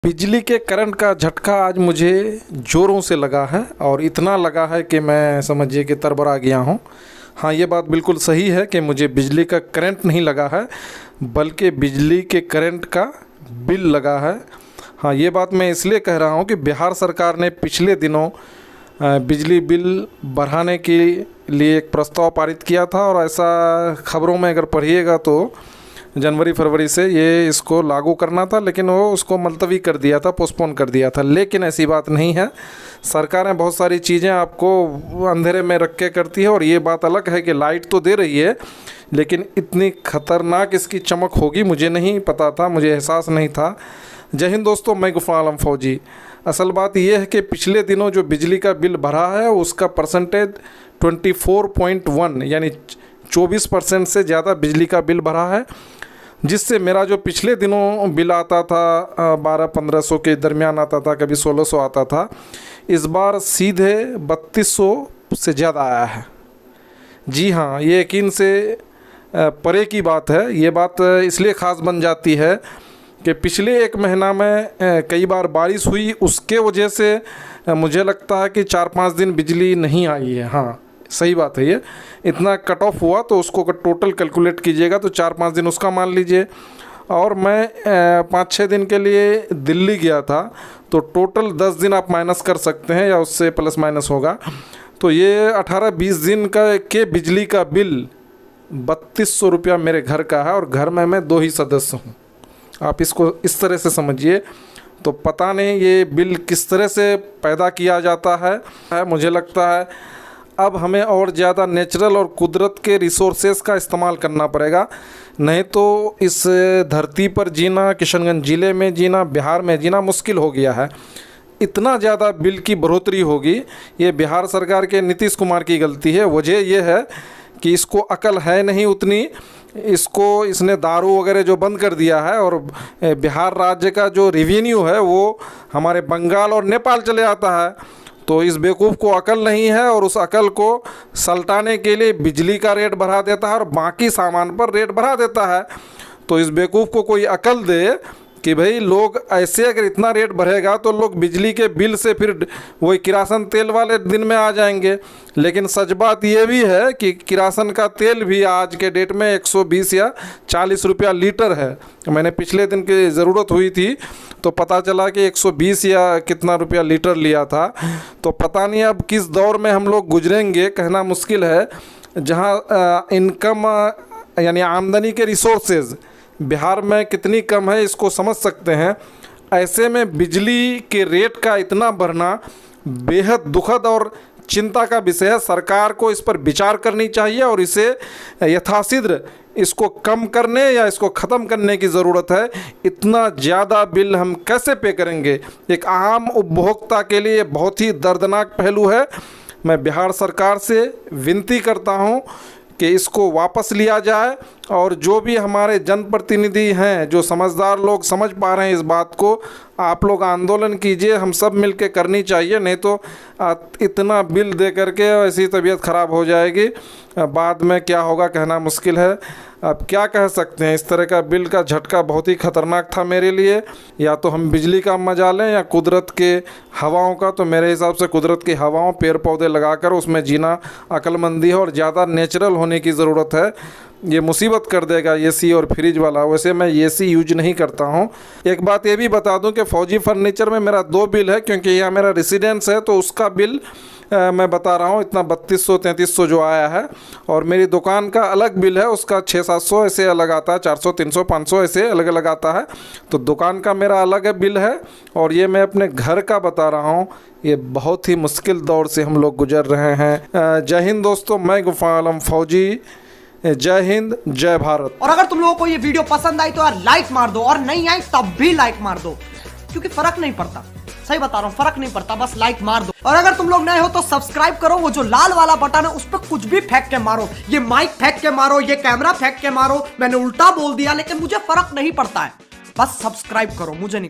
बिजली के करंट का झटका आज मुझे ज़ोरों से लगा है और इतना लगा है कि मैं समझिए कि तरबरा गया हूँ। हाँ, ये बात बिल्कुल सही है कि मुझे बिजली का करंट नहीं लगा है बल्कि बिजली के करंट का बिल लगा है। हाँ, ये बात मैं इसलिए कह रहा हूँ कि बिहार सरकार ने पिछले दिनों बिजली बिल बढ़ाने के लिए एक प्रस्ताव पारित किया था और ऐसा खबरों में अगर पढ़िएगा तो जनवरी फरवरी से ये इसको लागू करना था, लेकिन वो उसको मुलतवी कर दिया था, पोस्टपोन कर दिया था। लेकिन ऐसी बात नहीं है, सरकारें बहुत सारी चीज़ें आपको अंधेरे में रख के करती है और ये बात अलग है कि लाइट तो दे रही है, लेकिन इतनी ख़तरनाक इसकी चमक होगी मुझे नहीं पता था, मुझे एहसास नहीं था। जय हिंद दोस्तों, मैं गुफ़ार आलम फ़ौजी। असल बात यह है कि पिछले दिनों जो बिजली का बिल भरा है उसका परसेंटेज 24.1 यानी 24% से ज़्यादा बिजली का बिल भरा है, जिससे मेरा जो पिछले दिनों बिल आता था 1200-1500 के दरमियान आता था, कभी 1600 आता था, इस बार सीधे 3200 से ज़्यादा आया है। जी हाँ, ये यकीन से परे की बात है। ये बात इसलिए ख़ास बन जाती है कि पिछले एक महीना में कई बार बारिश हुई, उसके वजह से मुझे लगता है कि 4-5 दिन बिजली नहीं आई है। हाँ, सही बात है, ये इतना कट ऑफ हुआ तो उसको अगर टोटल कैलकुलेट कीजिएगा तो 4-5 दिन उसका मान लीजिए। और मैं 5-6 दिन के लिए दिल्ली गया था, तो टोटल 10 दिन आप माइनस कर सकते हैं या उससे प्लस माइनस होगा, तो ये 18-20 दिन के बिजली का बिल 3200 रुपया मेरे घर का है और घर में मैं 2 ही सदस्य हूँ। आप इसको इस तरह से समझिए। तो पता नहीं ये बिल किस तरह से पैदा किया जाता है। मुझे लगता है अब हमें और ज़्यादा नेचुरल और कुदरत के रिसोर्सेज का इस्तेमाल करना पड़ेगा, नहीं तो इस धरती पर जीना, किशनगंज ज़िले में जीना, बिहार में जीना मुश्किल हो गया है। इतना ज़्यादा बिल की बढ़ोतरी होगी, ये बिहार सरकार के नीतीश कुमार की गलती है। वजह यह है कि इसको अकल है नहीं उतनी, इसने दारू वगैरह जो बंद कर दिया है और बिहार राज्य का जो रेवेन्यू है वो हमारे बंगाल और नेपाल चले आता है। तो इस बेवकूफ़ को अकल नहीं है और उस अकल को सल्टाने के लिए बिजली का रेट बढ़ा देता है और बाकी सामान पर रेट बढ़ा देता है। तो इस बेवकूफ़ को कोई अकल दे कि भाई लोग ऐसे अगर इतना रेट बढ़ेगा तो लोग बिजली के बिल से फिर वही किरासन तेल वाले दिन में आ जाएंगे। लेकिन सच बात ये भी है कि किरासन का तेल भी आज के डेट में 120 या 40 रुपया लीटर है। मैंने पिछले दिन की ज़रूरत हुई थी तो पता चला कि 120 या कितना रुपया लीटर लिया था। तो पता नहीं अब किस दौर में हम लोग गुजरेंगे, कहना मुश्किल है, जहाँ इनकम यानी आमदनी के रिसोर्सेज बिहार में कितनी कम है इसको समझ सकते हैं। ऐसे में बिजली के रेट का इतना बढ़ना बेहद दुखद और चिंता का विषय है। सरकार को इस पर विचार करनी चाहिए और इसे यथाशीघ्र इसको कम करने या इसको ख़त्म करने की ज़रूरत है। इतना ज़्यादा बिल हम कैसे पे करेंगे? एक आम उपभोक्ता के लिए बहुत ही दर्दनाक पहलू है। मैं बिहार सरकार से विनती करता हूँ कि इसको वापस लिया जाए और जो भी हमारे जनप्रतिनिधि हैं, जो समझदार लोग समझ पा रहे हैं इस बात को, आप लोग आंदोलन कीजिए, हम सब मिलके करनी चाहिए, नहीं तो इतना बिल दे करके ऐसी तबीयत ख़राब हो जाएगी, बाद में क्या होगा कहना मुश्किल है। अब क्या कह सकते हैं, इस तरह का बिल का झटका बहुत ही ख़तरनाक था मेरे लिए। या तो हम बिजली का मजा लें या कुदरत के हवाओं का। तो मेरे हिसाब से कुदरत की हवाओं, पेड़ पौधे लगाकर उसमें जीना अक्लमंदी है और ज़्यादा नेचुरल होने की ज़रूरत है। ये मुसीबत कर देगा एसी और फ्रिज वाला। वैसे मैं एसी यूज नहीं करता हूँ। एक बात ये भी बता दूं कि फ़ौजी फर्नीचर में मेरा 2 बिल है, क्योंकि यहाँ मेरा रेसिडेंस है, तो उसका बिल मैं बता रहा हूँ इतना 3200-3300 जो आया है। और मेरी दुकान का अलग बिल है, उसका 600-700 ऐसे अलग आता है, 400-300-500 ऐसे अलग अलग आता है। तो दुकान का मेरा अलग है बिल है। और ये मैं अपने घर का बता रहा हूँ। ये बहुत ही मुश्किल दौर से हम लोग गुजर रहे हैं। जय हिंद दोस्तों, मैं गुफ़ार आलम फ़ौजी। जय हिंद, जय भारत। और अगर तुम लोगों को ये वीडियो पसंद आई तो यार लाइक मार दो, और नहीं आई तब भी लाइक मार दो, क्योंकि फर्क नहीं पड़ता। सही बता रहा हूँ, फर्क नहीं पड़ता, बस लाइक मार दो। और अगर तुम लोग नए हो तो सब्सक्राइब करो, वो जो लाल वाला बटन है उस पर कुछ भी फेंक के मारो, ये माइक फेंक के मारो, ये कैमरा फेंक के मारो, मैंने उल्टा बोल दिया लेकिन मुझे फर्क नहीं पड़ता है, बस सब्सक्राइब करो, मुझे नहीं।